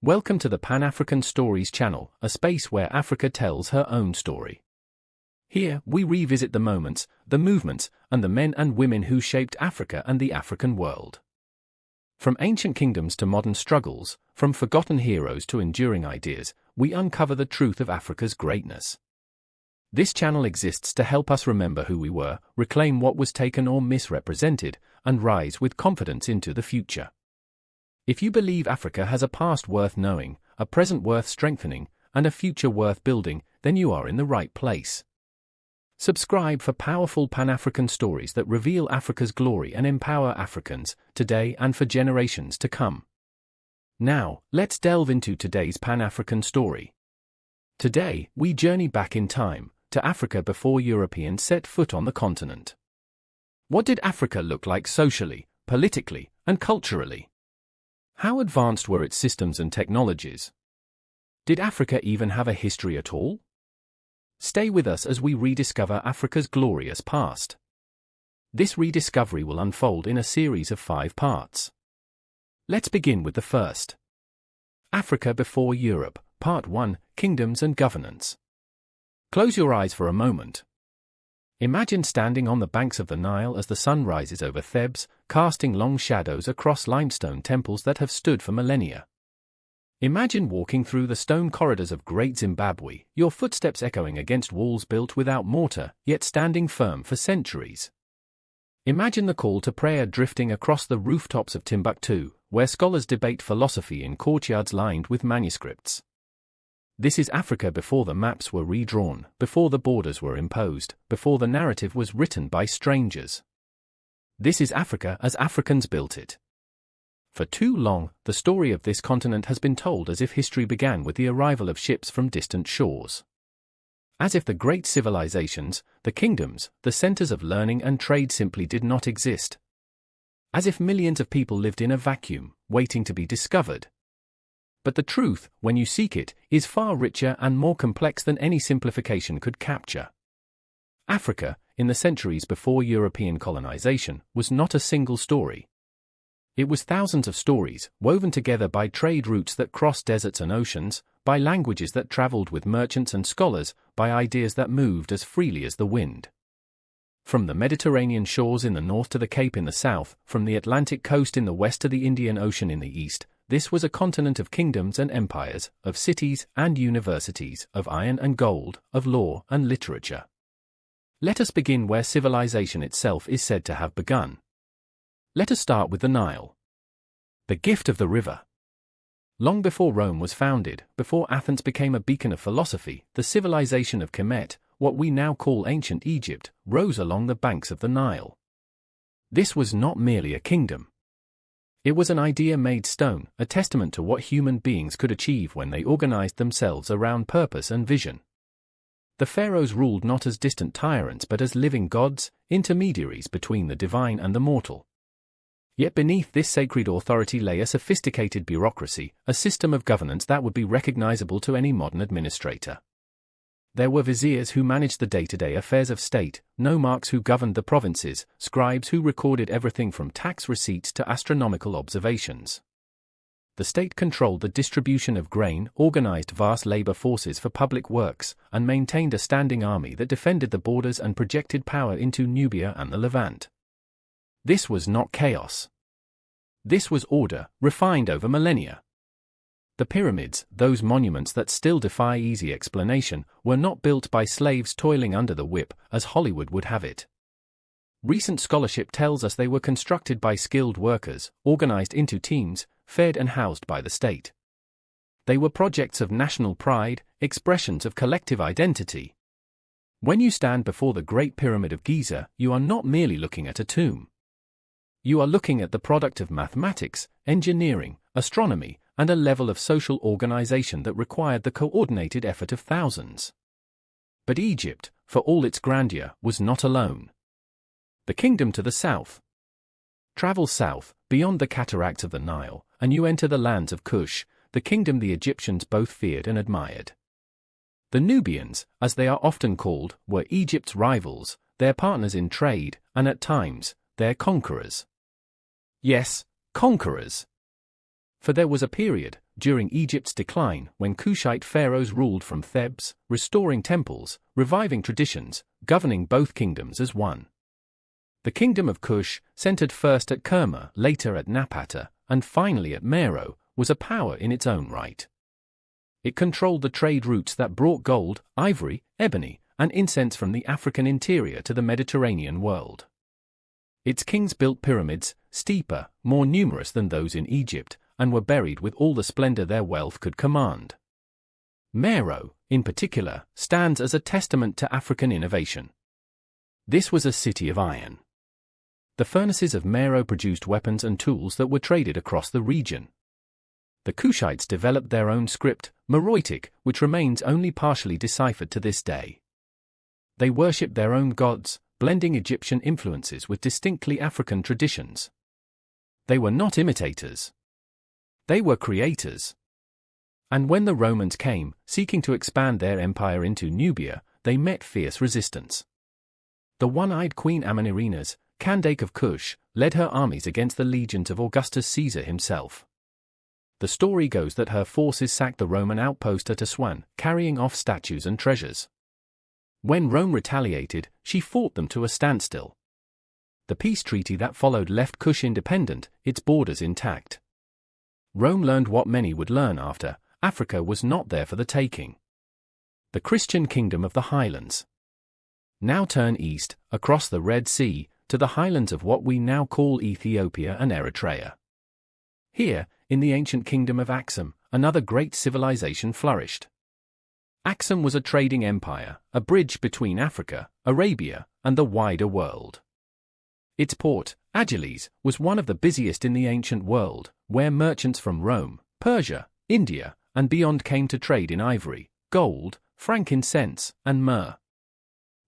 Welcome to the Pan-African Stories channel, a space where Africa tells her own story. Here, we revisit the moments, the movements, and the men and women who shaped Africa and the African world. From ancient kingdoms to modern struggles, from forgotten heroes to enduring ideas, we uncover the truth of Africa's greatness. This channel exists to help us remember who we were, reclaim what was taken or misrepresented, and rise with confidence into the future. If you believe Africa has a past worth knowing, a present worth strengthening, and a future worth building, then you are in the right place. Subscribe for powerful Pan-African stories that reveal Africa's glory and empower Africans, today and for generations to come. Now, let's delve into today's Pan-African story. Today, we journey back in time, to Africa before Europeans set foot on the continent. What did Africa look like socially, politically, and culturally? How advanced were its systems and technologies? Did Africa even have a history at all? Stay with us as we rediscover Africa's glorious past. This rediscovery will unfold in a series of 5 parts. Let's begin with the first. Africa before Europe, Part 1, Kingdoms and Governance. Close your eyes for a moment. Imagine standing on the banks of the Nile as the sun rises over Thebes, casting long shadows across limestone temples that have stood for millennia. Imagine walking through the stone corridors of Great Zimbabwe, your footsteps echoing against walls built without mortar, yet standing firm for centuries. Imagine the call to prayer drifting across the rooftops of Timbuktu, where scholars debate philosophy in courtyards lined with manuscripts. This is Africa before the maps were redrawn, before the borders were imposed, before the narrative was written by strangers. This is Africa as Africans built it. For too long, the story of this continent has been told as if history began with the arrival of ships from distant shores. As if the great civilizations, the kingdoms, the centers of learning and trade simply did not exist. As if millions of people lived in a vacuum, waiting to be discovered. But the truth, when you seek it, is far richer and more complex than any simplification could capture. Africa, in the centuries before European colonization, was not a single story. It was thousands of stories, woven together by trade routes that crossed deserts and oceans, by languages that traveled with merchants and scholars, by ideas that moved as freely as the wind. From the Mediterranean shores in the north to the Cape in the south, from the Atlantic coast in the west to the Indian Ocean in the east, this was a continent of kingdoms and empires, of cities and universities, of iron and gold, of law and literature. Let us begin where civilization itself is said to have begun. Let us start with the Nile. The gift of the river. Long before Rome was founded, before Athens became a beacon of philosophy, the civilization of Kemet, what we now call ancient Egypt, rose along the banks of the Nile. This was not merely a kingdom. It was an idea made stone, a testament to what human beings could achieve when they organized themselves around purpose and vision. The pharaohs ruled not as distant tyrants but as living gods, intermediaries between the divine and the mortal. Yet beneath this sacred authority lay a sophisticated bureaucracy, a system of governance that would be recognizable to any modern administrator. There were viziers who managed the day-to-day affairs of state, nomarchs who governed the provinces, scribes who recorded everything from tax receipts to astronomical observations. The state controlled the distribution of grain, organized vast labor forces for public works, and maintained a standing army that defended the borders and projected power into Nubia and the Levant. This was not chaos. This was order, refined over millennia. The pyramids, those monuments that still defy easy explanation, were not built by slaves toiling under the whip, as Hollywood would have it. Recent scholarship tells us they were constructed by skilled workers, organized into teams, fed and housed by the state. They were projects of national pride, expressions of collective identity. When you stand before the Great Pyramid of Giza, you are not merely looking at a tomb. You are looking at the product of mathematics, engineering, astronomy, and a level of social organization that required the coordinated effort of thousands. But Egypt, for all its grandeur, was not alone. The kingdom to the south. Travel south, beyond the cataracts of the Nile, and you enter the lands of Kush, the kingdom the Egyptians both feared and admired. The Nubians, as they are often called, were Egypt's rivals, their partners in trade, and at times, their conquerors. Yes, conquerors. For there was a period, during Egypt's decline when Kushite pharaohs ruled from Thebes, restoring temples, reviving traditions, governing both kingdoms as one. The kingdom of Kush, centered first at Kerma, later at Napata, and finally at Meroe, was a power in its own right. It controlled the trade routes that brought gold, ivory, ebony, and incense from the African interior to the Mediterranean world. Its kings built pyramids, steeper, more numerous than those in Egypt, and were buried with all the splendor their wealth could command. Meroe, in particular, stands as a testament to African innovation. This was a city of iron. The furnaces of Meroe produced weapons and tools that were traded across the region. The Kushites developed their own script, Meroitic, which remains only partially deciphered to this day. They worshipped their own gods, blending Egyptian influences with distinctly African traditions. They were not imitators. They were creators. And when the Romans came, seeking to expand their empire into Nubia, they met fierce resistance. The one-eyed Queen Amenirinas, Candace of Kush, led her armies against the legions of Augustus Caesar himself. The story goes that her forces sacked the Roman outpost at Aswan, carrying off statues and treasures. When Rome retaliated, she fought them to a standstill. The peace treaty that followed left Kush independent, its borders intact. Rome learned what many would learn after: Africa was not there for the taking. The Christian kingdom of the highlands. Now turn east, across the Red Sea, to the highlands of what we now call Ethiopia and Eritrea. Here, in the ancient kingdom of Aksum, another great civilization flourished. Aksum was a trading empire, a bridge between Africa, Arabia, and the wider world. Its port, Agilis, was one of the busiest in the ancient world, where merchants from Rome, Persia, India, and beyond came to trade in ivory, gold, frankincense, and myrrh.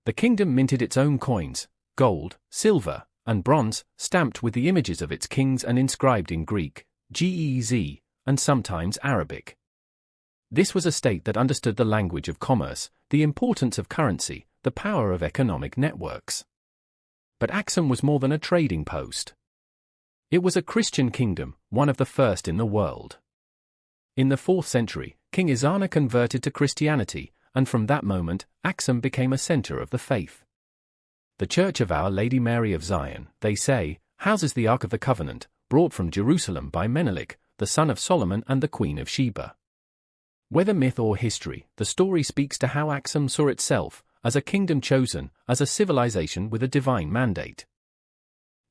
The kingdom minted its own coins, gold, silver, and bronze, stamped with the images of its kings and inscribed in Greek, Ge'ez, and sometimes Arabic. This was a state that understood the language of commerce, the importance of currency, the power of economic networks. But Aksum was more than a trading post. It was a Christian kingdom, one of the first in the world. In the 4th century, King Ezana converted to Christianity, and from that moment, Aksum became a center of the faith. The Church of Our Lady Mary of Zion, they say, houses the Ark of the Covenant, brought from Jerusalem by Menelik, the son of Solomon and the Queen of Sheba. Whether myth or history, the story speaks to how Aksum saw itself, as a kingdom chosen, as a civilization with a divine mandate.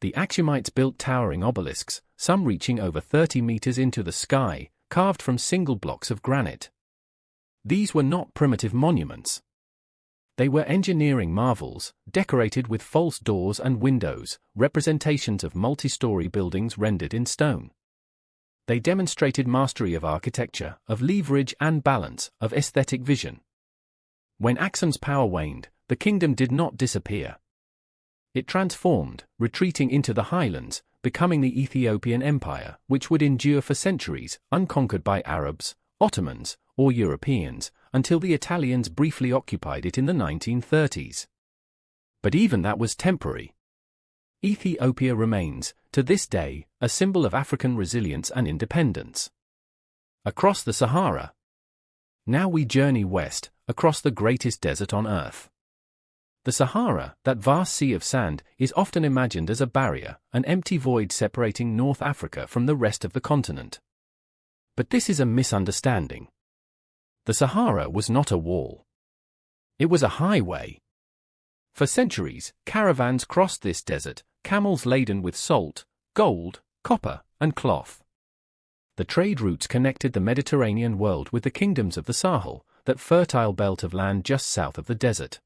The Aksumites built towering obelisks, some reaching over 30 meters into the sky, carved from single blocks of granite. These were not primitive monuments. They were engineering marvels, decorated with false doors and windows, representations of multi-story buildings rendered in stone. They demonstrated mastery of architecture, of leverage and balance, of aesthetic vision. When Aksum's power waned, the kingdom did not disappear. It transformed, retreating into the highlands, becoming the Ethiopian Empire, which would endure for centuries, unconquered by Arabs, Ottomans, or Europeans, until the Italians briefly occupied it in the 1930s. But even that was temporary. Ethiopia remains, to this day, a symbol of African resilience and independence. Across the Sahara. Now we journey west, across the greatest desert on Earth. The Sahara, that vast sea of sand, is often imagined as a barrier, an empty void separating North Africa from the rest of the continent. But this is a misunderstanding. The Sahara was not a wall. It was a highway. For centuries, caravans crossed this desert, camels laden with salt, gold, copper, and cloth. The trade routes connected the Mediterranean world with the kingdoms of the Sahel, that fertile belt of land just south of the desert.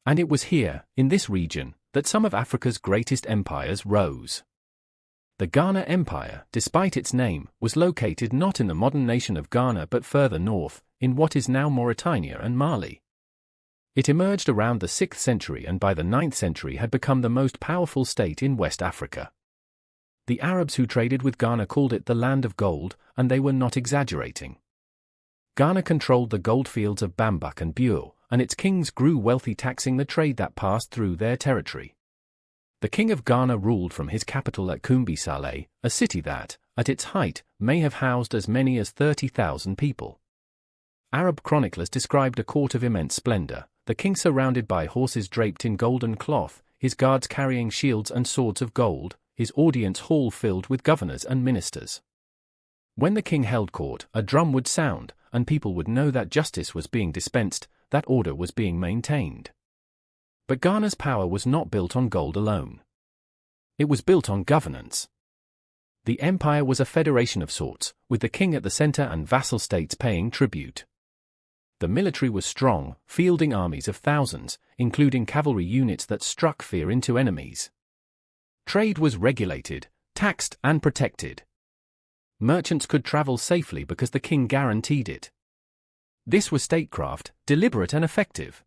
And it was here, in this region, that some of Africa's greatest empires rose. The Ghana Empire, despite its name, was located not in the modern nation of Ghana but further north, in what is now Mauritania and Mali. It emerged around the 6th century and by the 9th century had become the most powerful state in West Africa. The Arabs who traded with Ghana called it the land of gold, and they were not exaggerating. Ghana controlled the goldfields of Bambuk and Bure, and its kings grew wealthy taxing the trade that passed through their territory. The king of Ghana ruled from his capital at Kumbi Saleh, a city that, at its height, may have housed as many as 30,000 people. Arab chroniclers described a court of immense splendor, the king surrounded by horses draped in golden cloth, his guards carrying shields and swords of gold, his audience hall filled with governors and ministers. When the king held court, a drum would sound, and people would know that justice was being dispensed, that order was being maintained. But Ghana's power was not built on gold alone. It was built on governance. The empire was a federation of sorts, with the king at the center and vassal states paying tribute. The military was strong, fielding armies of thousands, including cavalry units that struck fear into enemies. Trade was regulated, taxed, and protected. Merchants could travel safely because the king guaranteed it. This was statecraft, deliberate and effective.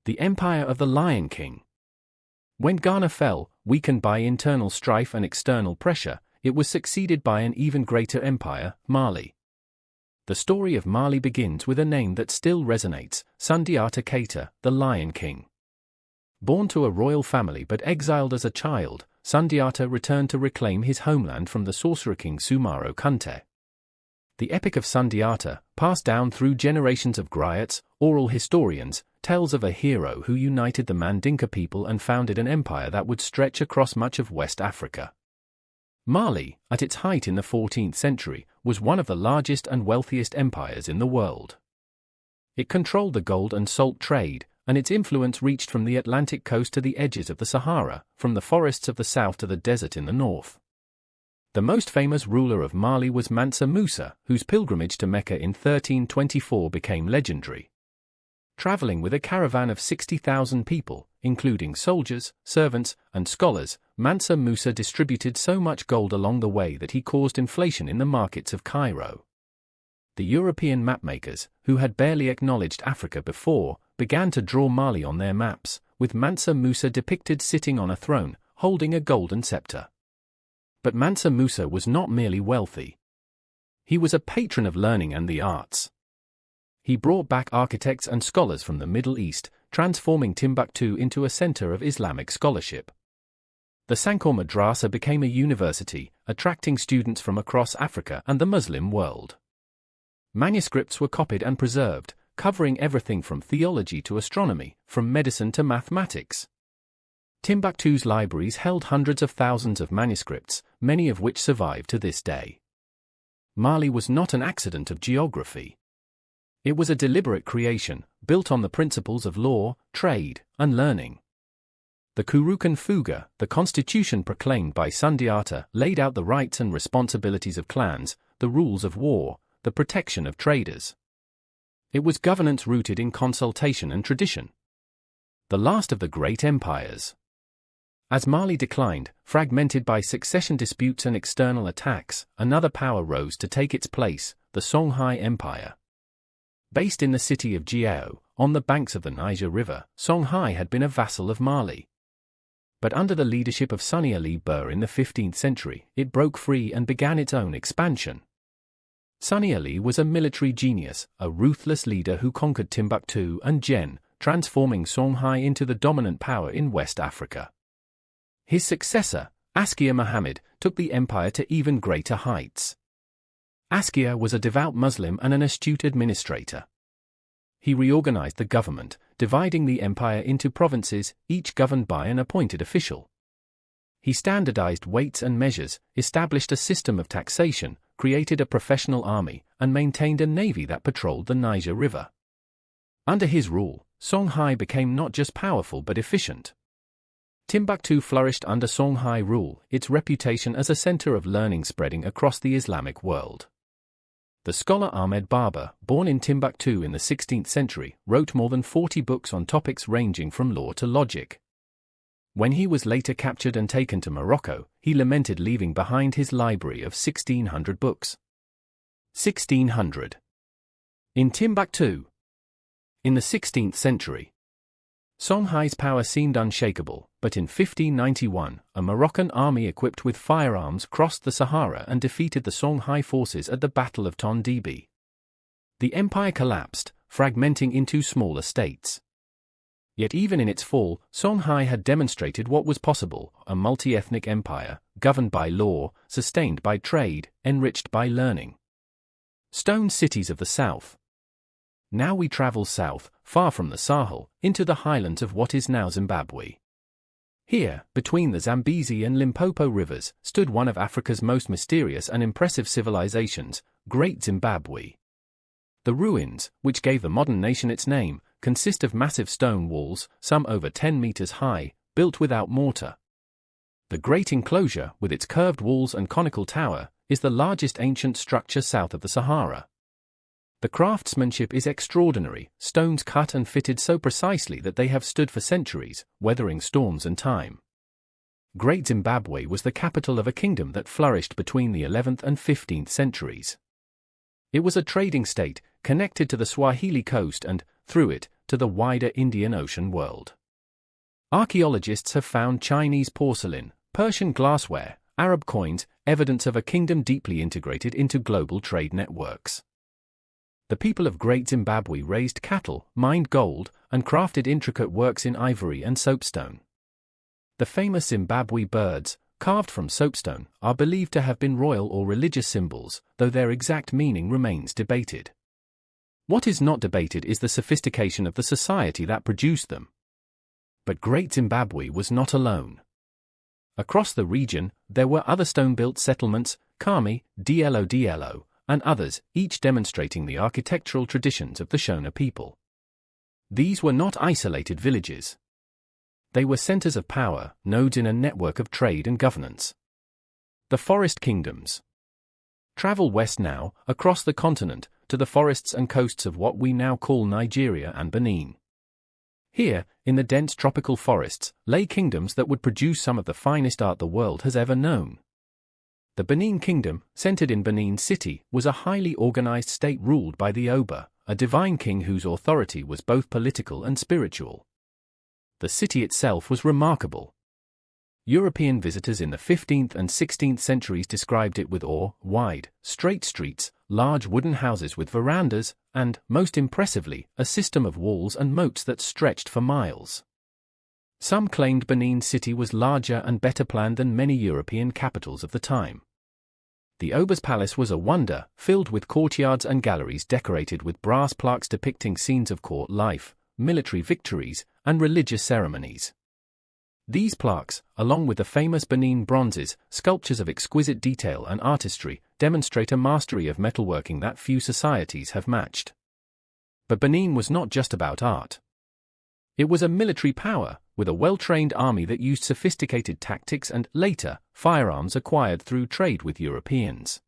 The Empire of the Lion King. When Ghana fell, weakened by internal strife and external pressure, it was succeeded by an even greater empire, Mali. The story of Mali begins with a name that still resonates, Sundiata Keita, the Lion King. Born to a royal family but exiled as a child, Sundiata returned to reclaim his homeland from the sorcerer king Sumaro Kunte. The epic of Sundiata, passed down through generations of griots, oral historians, tells of a hero who united the Mandinka people and founded an empire that would stretch across much of West Africa. Mali, at its height in the 14th century, was one of the largest and wealthiest empires in the world. It controlled the gold and salt trade, and its influence reached from the Atlantic coast to the edges of the Sahara, from the forests of the south to the desert in the north. The most famous ruler of Mali was Mansa Musa, whose pilgrimage to Mecca in 1324 became legendary. Traveling with a caravan of 60,000 people, including soldiers, servants, and scholars, Mansa Musa distributed so much gold along the way that he caused inflation in the markets of Cairo. The European mapmakers, who had barely acknowledged Africa before, began to draw Mali on their maps, with Mansa Musa depicted sitting on a throne, holding a golden scepter. But Mansa Musa was not merely wealthy. He was a patron of learning and the arts. He brought back architects and scholars from the Middle East, transforming Timbuktu into a center of Islamic scholarship. The Sankore Madrasa became a university, attracting students from across Africa and the Muslim world. Manuscripts were copied and preserved, covering everything from theology to astronomy, from medicine to mathematics. Timbuktu's libraries held hundreds of thousands of manuscripts, many of which survive to this day. Mali was not an accident of geography. It was a deliberate creation, built on the principles of law, trade, and learning. The Kurukan Fuga, the constitution proclaimed by Sundiata, laid out the rights and responsibilities of clans, the rules of war, the protection of traders. It was governance rooted in consultation and tradition. The last of the great empires. As Mali declined, fragmented by succession disputes and external attacks, another power rose to take its place, the Songhai Empire. Based in the city of Jiao, on the banks of the Niger River, Songhai had been a vassal of Mali. But under the leadership of Sani Ali Bur in the 15th century, it broke free and began its own expansion. Sani Ali was a military genius, a ruthless leader who conquered Timbuktu and Jen, transforming Songhai into the dominant power in West Africa. His successor, Askia Muhammad, took the empire to even greater heights. Askia was a devout Muslim and an astute administrator. He reorganized the government, dividing the empire into provinces, each governed by an appointed official. He standardized weights and measures, established a system of taxation, created a professional army, and maintained a navy that patrolled the Niger River. Under his rule, Songhai became not just powerful but efficient. Timbuktu flourished under Songhai rule, its reputation as a center of learning spreading across the Islamic world. The scholar Ahmed Baba, born in Timbuktu in the 16th century, wrote more than 40 books on topics ranging from law to logic. When he was later captured and taken to Morocco, he lamented leaving behind his library of 1,600 books. 1,600. In Timbuktu. In the 16th century, Songhai's power seemed unshakable, but in 1591, a Moroccan army equipped with firearms crossed the Sahara and defeated the Songhai forces at the Battle of Tondibi. The empire collapsed, fragmenting into smaller states. Yet even in its fall, Songhai had demonstrated what was possible: a multi-ethnic empire, governed by law, sustained by trade, enriched by learning. Stone cities of the south. Now we travel south, far from the Sahel, into the highlands of what is now Zimbabwe. Here, between the Zambezi and Limpopo rivers, stood one of Africa's most mysterious and impressive civilizations, Great Zimbabwe. The ruins, which gave the modern nation its name, consist of massive stone walls, some over 10 meters high, built without mortar. The great enclosure, with its curved walls and conical tower, is the largest ancient structure south of the Sahara. The craftsmanship is extraordinary, stones cut and fitted so precisely that they have stood for centuries, weathering storms and time. Great Zimbabwe was the capital of a kingdom that flourished between the 11th and 15th centuries. It was a trading state, connected to the Swahili coast and, through it, to the wider Indian Ocean world. Archaeologists have found Chinese porcelain, Persian glassware, Arab coins, evidence of a kingdom deeply integrated into global trade networks. The people of Great Zimbabwe raised cattle, mined gold, and crafted intricate works in ivory and soapstone. The famous Zimbabwe birds, carved from soapstone, are believed to have been royal or religious symbols, though their exact meaning remains debated. What is not debated is the sophistication of the society that produced them. But Great Zimbabwe was not alone. Across the region, there were other stone-built settlements, Kami, Dlo, and others, each demonstrating the architectural traditions of the Shona people. These were not isolated villages. They were centers of power, nodes in a network of trade and governance. The Forest Kingdoms. Travel west now, across the continent, to the forests and coasts of what we now call Nigeria and Benin. Here, in the dense tropical forests, lay kingdoms that would produce some of the finest art the world has ever known. The Benin Kingdom, centered in Benin City, was a highly organized state ruled by the Oba, a divine king whose authority was both political and spiritual. The city itself was remarkable. European visitors in the 15th and 16th centuries described it with awe: wide, straight streets, large wooden houses with verandas, and, most impressively, a system of walls and moats that stretched for miles. Some claimed Benin City was larger and better planned than many European capitals of the time. The Oba's palace was a wonder, filled with courtyards and galleries decorated with brass plaques depicting scenes of court life, military victories, and religious ceremonies. These plaques, along with the famous Benin bronzes, sculptures of exquisite detail and artistry, demonstrate a mastery of metalworking that few societies have matched. But Benin was not just about art. It was a military power, with a well-trained army that used sophisticated tactics and, later, firearms acquired through trade with Europeans.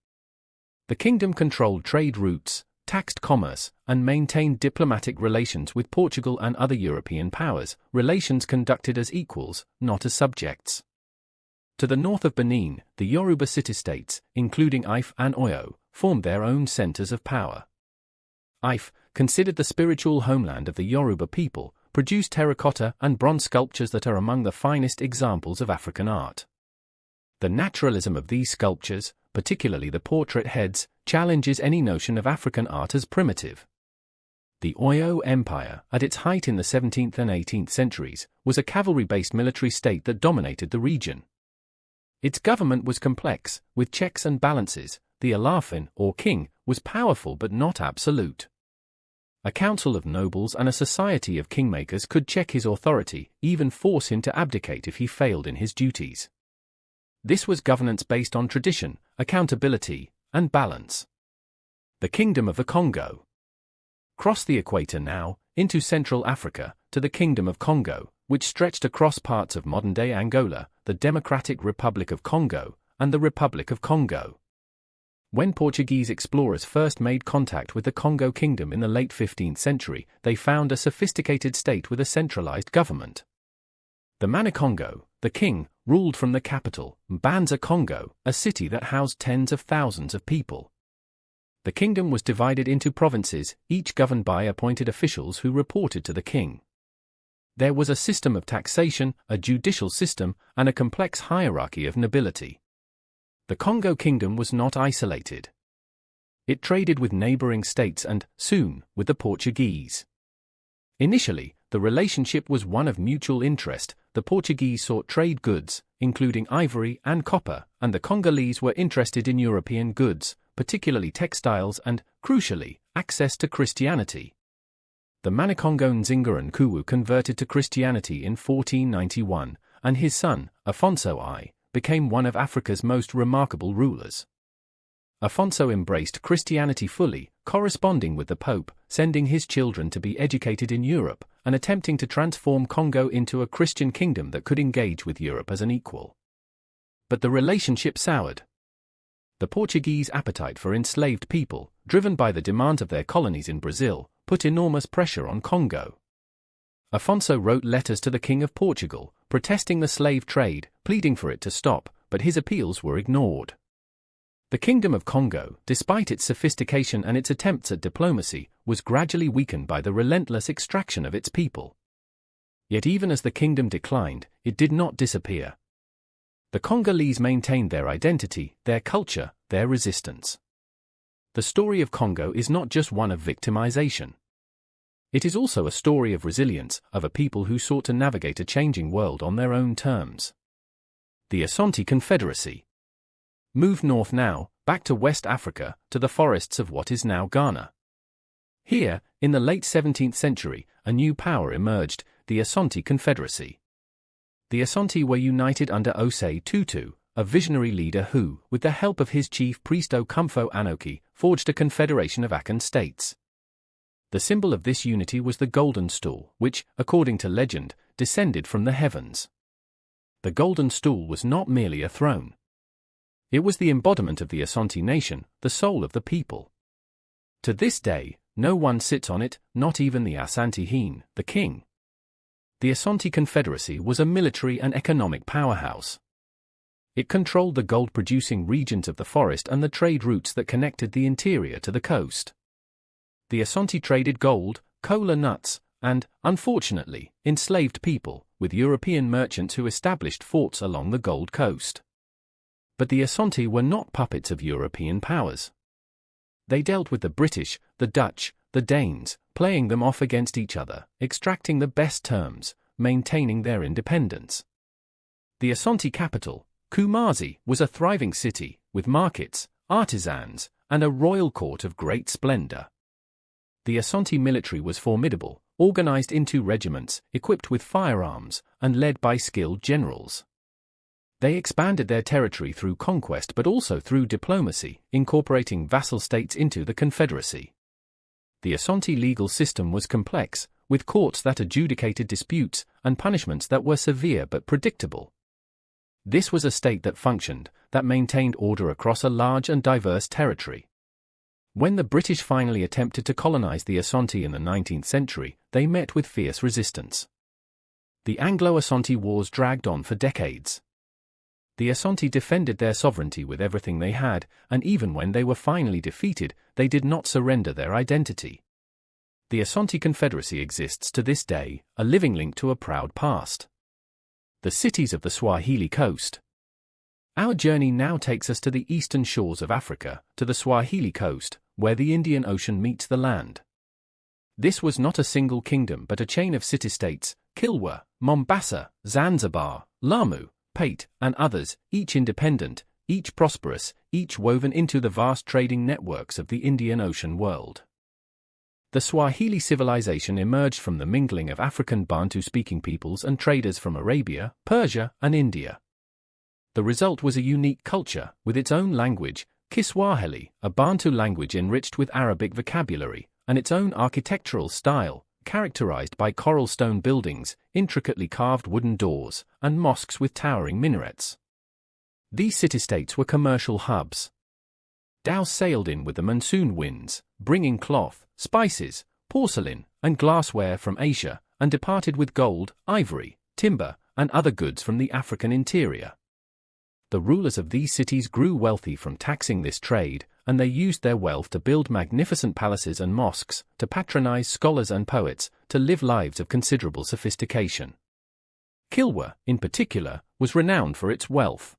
The kingdom controlled trade routes, taxed commerce, and maintained diplomatic relations with Portugal and other European powers, relations conducted as equals, not as subjects. To the north of Benin, the Yoruba city-states, including Ife and Oyo, formed their own centers of power. Ife, considered the spiritual homeland of the Yoruba people, produced terracotta and bronze sculptures that are among the finest examples of African art. The naturalism of these sculptures, particularly the portrait heads, challenges any notion of African art as primitive. The Oyo Empire, at its height in the 17th and 18th centuries, was a cavalry-based military state that dominated the region. Its government was complex, with checks and balances. The Alafin, or king, was powerful but not absolute. A council of nobles and a society of kingmakers could check his authority, even force him to abdicate if he failed in his duties. This was governance based on tradition, accountability, and balance. The Kingdom of the Congo. Cross the equator now, into Central Africa, to the Kingdom of Congo, which stretched across parts of modern-day Angola, the Democratic Republic of Congo, and the Republic of Congo. When Portuguese explorers first made contact with the Congo Kingdom in the late 15th century, they found a sophisticated state with a centralized government. The Manikongo, the king, ruled from the capital, Mbanza Congo, a city that housed tens of thousands of people. The kingdom was divided into provinces, each governed by appointed officials who reported to the king. There was a system of taxation, a judicial system, and a complex hierarchy of nobility. The Congo Kingdom was not isolated. It traded with neighboring states and, soon, with the Portuguese. Initially, The relationship was one of mutual interest. The Portuguese sought trade goods, including ivory and copper, and the Congolese were interested in European goods, particularly textiles and, crucially, access to Christianity. The Manikongo Nzinga Nkuwu converted to Christianity in 1491, and his son, Afonso I, became one of Africa's most remarkable rulers. Afonso embraced Christianity fully, corresponding with the Pope, sending his children to be educated in Europe, and attempting to transform Congo into a Christian kingdom that could engage with Europe as an equal. But the relationship soured. The Portuguese appetite for enslaved people, driven by the demands of their colonies in Brazil, put enormous pressure on Congo. Afonso wrote letters to the King of Portugal, protesting the slave trade, pleading for it to stop, but his appeals were ignored. The Kingdom of Congo, despite its sophistication and its attempts at diplomacy, was gradually weakened by the relentless extraction of its people. Yet even as the kingdom declined, it did not disappear. The Congolese maintained their identity, their culture, their resistance. The story of Congo is not just one of victimization. It is also a story of resilience, of a people who sought to navigate a changing world on their own terms. The Asante Confederacy. Move north now, back to West Africa, to the forests of what is now Ghana. Here, in the late 17th century, a new power emerged, the Asante Confederacy. The Asante were united under Osei Tutu, a visionary leader who, with the help of his chief priest Okomfo Anoki, forged a confederation of Akan states. The symbol of this unity was the golden stool, which, according to legend, descended from the heavens. The golden stool was not merely a throne. It was the embodiment of the Asante nation, the soul of the people. To this day, no one sits on it, not even the Asante Hene, the king. The Asante Confederacy was a military and economic powerhouse. It controlled the gold-producing regions of the forest and the trade routes that connected the interior to the coast. The Asante traded gold, cola nuts, and, unfortunately, enslaved people, with European merchants who established forts along the Gold Coast. But the Asante were not puppets of European powers. They dealt with the British, the Dutch, the Danes, playing them off against each other, extracting the best terms, maintaining their independence. The Asante capital, Kumasi, was a thriving city, with markets, artisans, and a royal court of great splendor. The Asante military was formidable, organized into regiments, equipped with firearms, and led by skilled generals. They expanded their territory through conquest but also through diplomacy, incorporating vassal states into the confederacy. The Asante legal system was complex, with courts that adjudicated disputes, and punishments that were severe but predictable. This was a state that functioned, that maintained order across a large and diverse territory. When the British finally attempted to colonize the Asante in the 19th century, they met with fierce resistance. The Anglo-Asante Wars dragged on for decades. The Asante defended their sovereignty with everything they had, and even when they were finally defeated, they did not surrender their identity. The Asante Confederacy exists to this day, a living link to a proud past. The cities of the Swahili coast. Our journey now takes us to the eastern shores of Africa, to the Swahili coast, where the Indian Ocean meets the land. This was not a single kingdom but a chain of city-states, Kilwa, Mombasa, Zanzibar, Lamu, Pate, and others, each independent, each prosperous, each woven into the vast trading networks of the Indian Ocean world. The Swahili civilization emerged from the mingling of African Bantu-speaking peoples and traders from Arabia, Persia, and India. The result was a unique culture, with its own language, Kiswahili, a Bantu language enriched with Arabic vocabulary, and its own architectural style, characterized by coral stone buildings, intricately carved wooden doors, and mosques with towering minarets. These city-states were commercial hubs. Dhows sailed in with the monsoon winds, bringing cloth, spices, porcelain, and glassware from Asia, and departed with gold, ivory, timber, and other goods from the African interior. The rulers of these cities grew wealthy from taxing this trade, and they used their wealth to build magnificent palaces and mosques, to patronize scholars and poets, to live lives of considerable sophistication. Kilwa, in particular, was renowned for its wealth.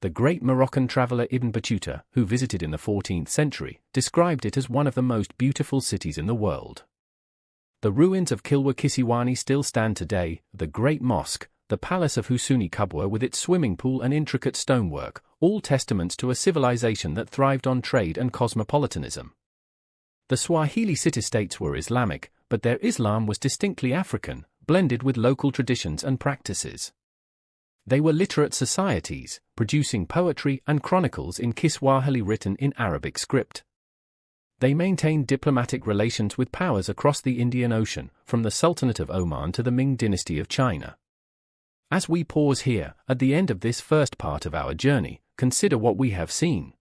The great Moroccan traveler Ibn Battuta, who visited in the 14th century, described it as one of the most beautiful cities in the world. The ruins of Kilwa Kisiwani still stand today, the Great Mosque, the Palace of Husuni Kubwa with its swimming pool and intricate stonework, all testaments to a civilization that thrived on trade and cosmopolitanism. The Swahili city-states were Islamic, but their Islam was distinctly African, blended with local traditions and practices. They were literate societies, producing poetry and chronicles in Kiswahili written in Arabic script. They maintained diplomatic relations with powers across the Indian Ocean, from the Sultanate of Oman to the Ming dynasty of China. As we pause here, at the end of this first part of our journey, consider what we have seen.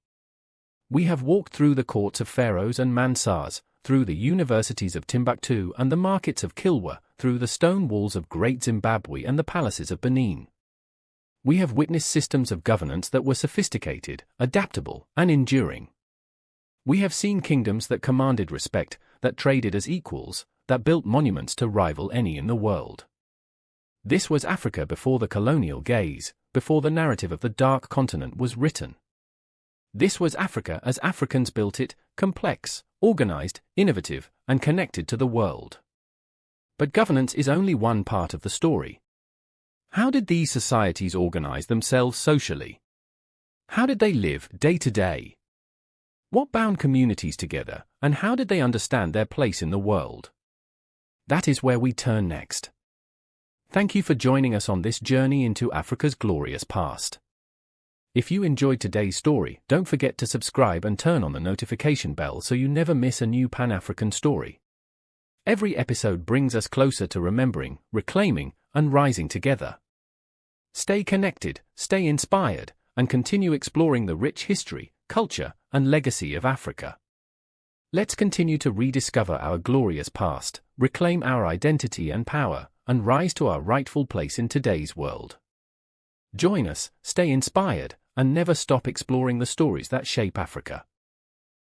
We have walked through the courts of pharaohs and mansars, through the universities of Timbuktu and the markets of Kilwa, through the stone walls of Great Zimbabwe and the palaces of Benin. We have witnessed systems of governance that were sophisticated, adaptable, and enduring. We have seen kingdoms that commanded respect, that traded as equals, that built monuments to rival any in the world. This was Africa before the colonial gaze, before the narrative of the Dark Continent was written. This was Africa as Africans built it, complex, organized, innovative, and connected to the world. But governance is only one part of the story. How did these societies organize themselves socially? How did they live day to day? What bound communities together, and how did they understand their place in the world? That is where we turn next. Thank you for joining us on this journey into Africa's glorious past. If you enjoyed today's story, don't forget to subscribe and turn on the notification bell so you never miss a new Pan-African story. Every episode brings us closer to remembering, reclaiming, and rising together. Stay connected, stay inspired, and continue exploring the rich history, culture, and legacy of Africa. Let's continue to rediscover our glorious past, reclaim our identity and power, and rise to our rightful place in today's world. Join us, stay inspired, and never stop exploring the stories that shape Africa.